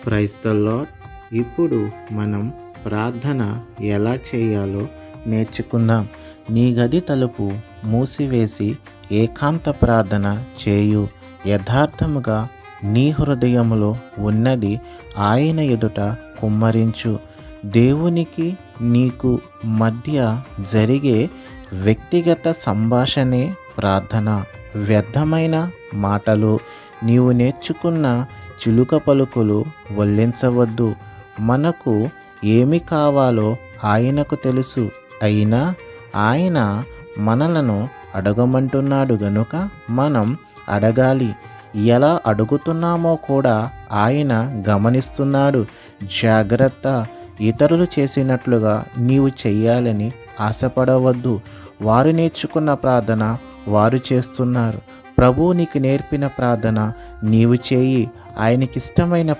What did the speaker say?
Praise the lord. ఇప్పుడు మనం ప్రార్థన ఎలా చేయాలో నేర్చుకుందాం. నీ గది తలుపు మూసివేసి ఏకాంత ప్రార్థన చేయు. యథార్థముగా నీ హృదయములో ఉన్నది ఆయన ఎదుట కుమ్మరించు. దేవునికి నీకు మధ్య జరిగే వ్యక్తిగత సంభాషణే ప్రార్థన. వ్యర్థమైన మాటలు, నీవు నేర్చుకున్న చిలుక పలుకులు వల్లించవద్దు. మనకు ఏమి కావాలో ఆయనకు తెలుసు. అయినా ఆయన మనలను అడగమంటున్నాడు గనుక మనం అడగాలి. ఎలా అడుగుతున్నామో కూడా ఆయన గమనిస్తున్నాడు. జాగ్రత్త, ఇతరులు చేసినట్లుగా నీవు చెయ్యాలని ఆశపడవద్దు. వారు నేర్చుకున్న ప్రార్థన వారు చేస్తున్నారు. ప్రభువు నీకు నేర్పిన ప్రార్థన నీవు చేయి. ఆయనకిష్టమైన